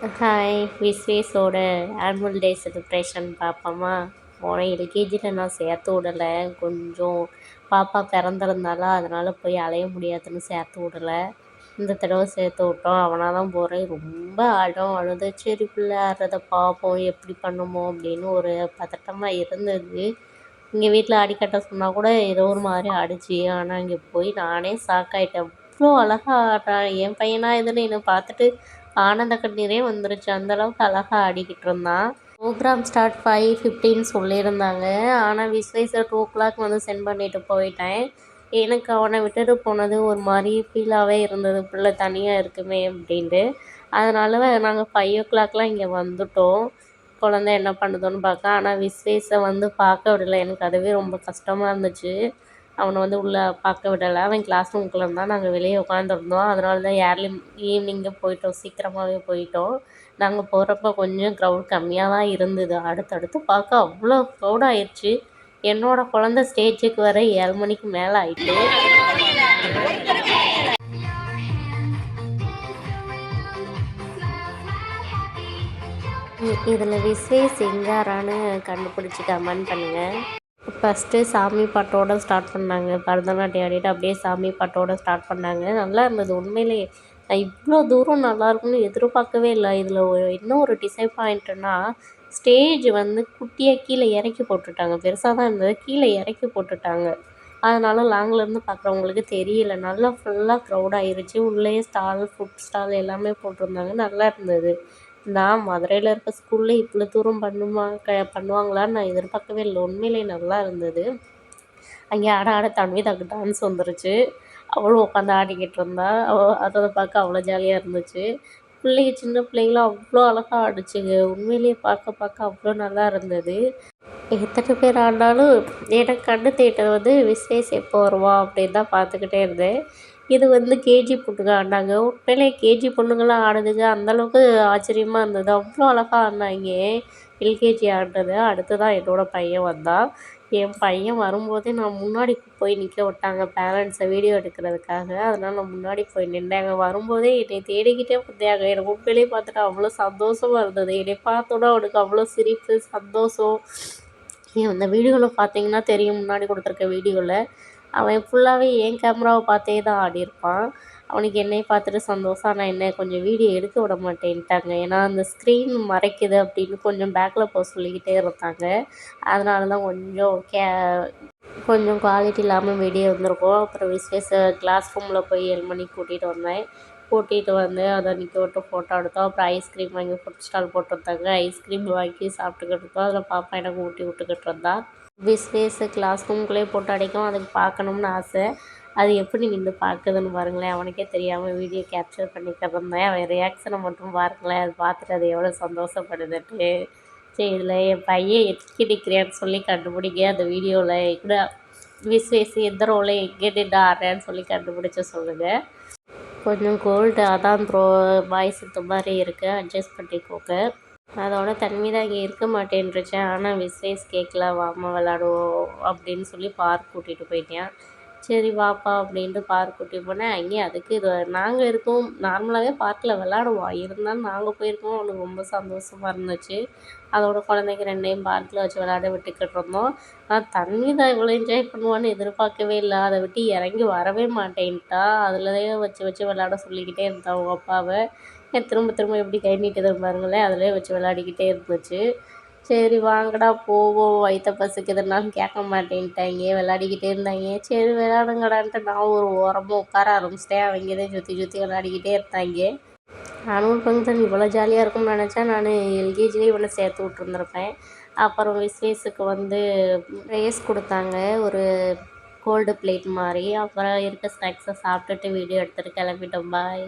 Hi! விஸ்வேஸோட annual day celebration பார்ப்போமா? போன எல்கேஜியில் நான் சேர்த்து விடலை. கொஞ்சம் பாப்பா பிறந்திருந்தாளா, அதனால் போய் அலைய முடியாதுன்னு சேர்த்து விடலை. இந்த தடவை சேர்த்து விட்டோம். அவனாக தான் போகிறேன். ரொம்ப அடம் அழுது. சரி பிள்ளை ஆடுறத பார்ப்போம், எப்படி பண்ணுமோ அப்படின்னு ஒரு பதட்டமாக இருந்தது. இங்கே வீட்டில் அடிக்கட்ட சொன்னால் கூட ஏதோ ஒரு மாதிரி ஆடிச்சு. ஆனால் இங்கே போய் நானே ஷாக்காயிட்டேன். அவ்வளோ அழகாக ஆடுறான். என் பையனா இதுன்னு என்னை பார்த்துட்டு ஆனந்த கண்ணீரே வந்துருச்சு. அந்தளவுக்கு அழகாக ஆடிக்கிட்டு இருந்தான். ப்ரோக்ராம் ஸ்டார்ட் 5:15 சொல்லியிருந்தாங்க. ஆனால் விஸ்வேஸை 2 o'clock வந்து சென்ட் பண்ணிவிட்டு போயிட்டேன். எனக்கு அவனை விட்டுட்டு போனது ஒரு மாதிரி ஃபீலாகவே இருந்தது. பிள்ளை தனியாக இருக்குமே அப்படின்ட்டு. அதனால் நாங்கள் 5 o'clockலாம் இங்கே வந்துட்டோம். குழந்தை என்ன பண்ணுதோன்னு பார்க்க. ஆனால் விஸ்வேஸை வந்து பார்க்க விடலை. எனக்கு அதுவே ரொம்ப கஷ்டமாக இருந்துச்சு. அவனை வந்து உள்ளே பார்க்க விடலை. அவன் கிளாஸ் ரூம்குள்ளே இருந்தான். நாங்கள் வெளியே உட்காந்துருந்தோம். அதனால தான் ஈவினிங்கே போயிட்டோம். சீக்கிரமாகவே போயிட்டோம். நாங்கள் போகிறப்ப கொஞ்சம் க்ரௌட் கம்மியாக தான் இருந்தது. அடுத்தடுத்து பார்க்க அவ்வளோ க்ரௌட் ஆயிடுச்சு. என்னோடய குழந்த ஸ்டேஜுக்கு வர 7 மணிக்கு மேலே ஆயிட்டு. இதில் விஸ்வேஸ் எங்காரான்னு கண்டுபிடிச்சி கமெண்ட் பண்ணுங்கள். ஃபஸ்ட்டு சாமி பாட்டோடு ஸ்டார்ட் பண்ணாங்க. பரதநாட்டியம் ஆடிட்டு அப்படியே சாமி பாட்டோடு ஸ்டார்ட் பண்ணாங்க. நல்லா இருந்தது உண்மையிலேயே. நான் இவ்வளோ தூரம் நல்லாயிருக்கும்னு எதிர்பார்க்கவே இல்லை. இதில் இன்னும் ஒரு டிசப்பாயிண்ட்டுன்னா, ஸ்டேஜ் வந்து குட்டியாக கீழே இறக்கி போட்டுட்டாங்க. பெருசாக தான் இருந்தது, கீழே இறக்கி போட்டுட்டாங்க. அதனால் லாங்கிலேருந்து பார்க்குறவங்களுக்கு தெரியல. நல்லா ஃபுல்லாக க்ரௌட் ஆயிருச்சு. உள்ளேயே ஸ்டால், ஃபுட் ஸ்டால் எல்லாமே போட்டிருந்தாங்க. நல்லா இருந்தது. நான் மதுரையில் இருக்க ஸ்கூலில் இவ்வளோ தூரம் பண்ணுவாங்களான்னு நான் எதிர்பார்க்கவே இல்லை. உண்மையிலேயே நல்லா இருந்தது. அங்கே ஆட ஆட தன்விதாக்கு டான்ஸ் வந்துருச்சு. அவளும் உட்காந்து ஆடிக்கிட்டு இருந்தா. அதை பார்க்க அவ்வளோ ஜாலியாக இருந்துச்சு. சின்ன பிள்ளைங்களாம் அவ்வளோ அழகாக ஆடிச்சுங்க. உண்மையிலேயே பார்க்க பார்க்க அவ்வளோ நல்லா இருந்தது. எத்தனை பேர் ஆடினாலும் எனக்கு கண்ணு தேட்டர் வந்து விஸ்வேஸ் எப்போ வருவான் அப்படின்னு தான் பார்த்துக்கிட்டே இருந்தேன். இது வந்து கேஜி பொண்ணுங்க ஆடினாங்க. உண்மையிலே கேஜி பொண்ணுங்களாம் ஆடுதுங்க. அந்தளவுக்கு ஆச்சரியமாக இருந்தது. அவ்வளோ அழகாக ஆடினாங்க. எல்கேஜி ஆடினது. அடுத்து தான் என்னோடய பையன் வந்தான். என் பையன் வரும்போதே நான் முன்னாடி போய் நிற்க விட்டாங்க பேரண்ட்ஸை வீடியோ எடுக்கிறதுக்காக. அதனால் நான் முன்னாடி போய் நின்றேங்க. வரும்போதே என்னை தேடிக்கிட்டே வந்தாங்க. எனக்கு உண்மையிலேயே பார்த்துட்டு அவ்வளோ சந்தோஷமாக இருந்தது. என்னை பார்த்தோன்னா அவனுக்கு அவ்வளோ சிரிப்பு, சந்தோஷம். அந்த வீடியோவில் பார்த்தீங்கன்னா தெரியும், முன்னாடி கொடுத்துருக்க வீடியோவில் அவன் ஃபுல்லாகவே என் கேமராவை பார்த்தே தான் ஆடியிருப்பான். அவனுக்கு என்னையை பார்த்துட்டு சந்தோஷம். ஆனால் என்ன கொஞ்சம் வீடியோ எடுக்க விட மாட்டேன்ட்டாங்க. ஏன்னா அந்த ஸ்க்ரீன் மறைக்குது அப்படின்னு கொஞ்சம் பேக்கில் போக சொல்லிக்கிட்டே இருந்தாங்க. அதனால தான் கொஞ்சம் குவாலிட்டி இல்லாமல் வீடியோ இருந்திருக்கும். அப்புறம் விஸ்வேஸை கிளாஸ் ரூமில் போய் 7 மணிக்கு கூட்டிகிட்டு வந்தேன். கூட்டிகிட்டு வந்து அதை நிற்க விட்டு ஃபோட்டோ எடுத்தோம். அப்புறம் ஐஸ்கிரீம் வாங்கி ஃபுட் ஸ்டால் போட்டிருந்தாங்க. ஐஸ்கிரீம் வாங்கி சாப்பிட்டுக்கிட்டு இருக்கோம். அதில் பாப்பா எனக்கு ஊட்டி விட்டுக்கிட்டு இருந்தா. விஸ்வேஸை கிளாஸ் ரூம்குள்ளேயே போட்டு அடைக்கும். அதுக்கு பார்க்கணும்னு ஆசை. அது எப்படி நின்று பார்க்குதுன்னு பாருங்களேன். அவனுக்கே தெரியாமல் வீடியோ கேப்சர் பண்ணிக்கிட்டு இருந்தேன். அவன் ரியாக்ஷனை மட்டும் பாருங்களேன். அது பார்த்துட்டு அது எவ்வளோ சந்தோஷப்படுதுன்ட்டு. சரி, இதில் என் பையன் எதுக்கு நிற்கிறேன்னு சொல்லி கண்டுபிடிக்க அந்த வீடியோவில் கூட விஸ்வேஸ் எந்த ரோலை எங்கே நின்று ஆடுறேன்னு சொல்லி கண்டுபிடிச்ச சொல்லுங்கள். கொஞ்சம் கோல்டு அதான் வாய்ஸ் இந்த மாதிரி இருக்குது, அட்ஜஸ்ட் பண்ணிக்கோங்க. அதோட தன்மீதா இங்கே இருக்க மாட்டேன்ருச்சு. ஆனால் விஸ்வேஸ் கேட்கல, வாமா விளாடுவோம் அப்படின்னு சொல்லி பார்க் கூட்டிகிட்டு போயிட்டேன். சரி வாப்பா அப்படின்ட்டு பார்க் கூட்டிகிட்டு போனேன். அங்கேயும் அதுக்கு இது நாங்கள் இருக்கோம். நார்மலாகவே பார்க்கில் விளாடுவோம். இருந்தாலும் நாங்கள் போயிருக்கோம். அவனுக்கு ரொம்ப சந்தோஷமாக இருந்துச்சு. அதோட குழந்தைங்க 2யும் பார்க்கில் வச்சு விளையாட விட்டுக்கிட்டு இருந்தோம். ஆனால் தன்மீதா இவ்வளோ என்ஜாய் பண்ணுவான்னு எதிர்பார்க்கவே இல்லை. அதை விட்டு இறங்கி வரவே மாட்டேன்ட்டா. அதுலேயே வச்சு வச்சு விளையாட சொல்லிக்கிட்டே இருந்தா அவங்க அப்பாவை. திரும்ப திரும்ப எப்படி கை நீட்டுது பாருங்களேன். அதிலே வச்சு விளையாடிக்கிட்டே இருந்துச்சு. சரி வாங்கடா போவோம், வயிற்ற பசிக்குதுன்னாலும் கேட்க மாட்டேன்ட்டாங்க. விளையாடிக்கிட்டே இருந்தாங்க. சரி விளையாடுங்கடான்ட்டு நான் ஒரு ஓரமாக உட்கார ஆரம்பிச்சிட்டேன். அவங்க தான் சுற்றி சுற்றி விளையாடிக்கிட்டே இருந்தாங்க. ஆனுவல் ஃபங்க்ஷன் இவ்வளோ ஜாலியாக இருக்கும்னு நினச்சா நான் எல்கேஜிலே இவனை சேர்த்து விட்ருந்துருப்பேன். அப்புறம் விஸ்வேஸுக்கு வந்து ரைஸ் கொடுத்தாங்க, ஒரு கோல்டு பிளேட் மாதிரி. அப்புறம் இருக்க ஸ்நாக்ஸை சாப்பிட்டுட்டு வீடியோ எடுத்துகிட்டு கிளம்பிட்டோம். பாய்.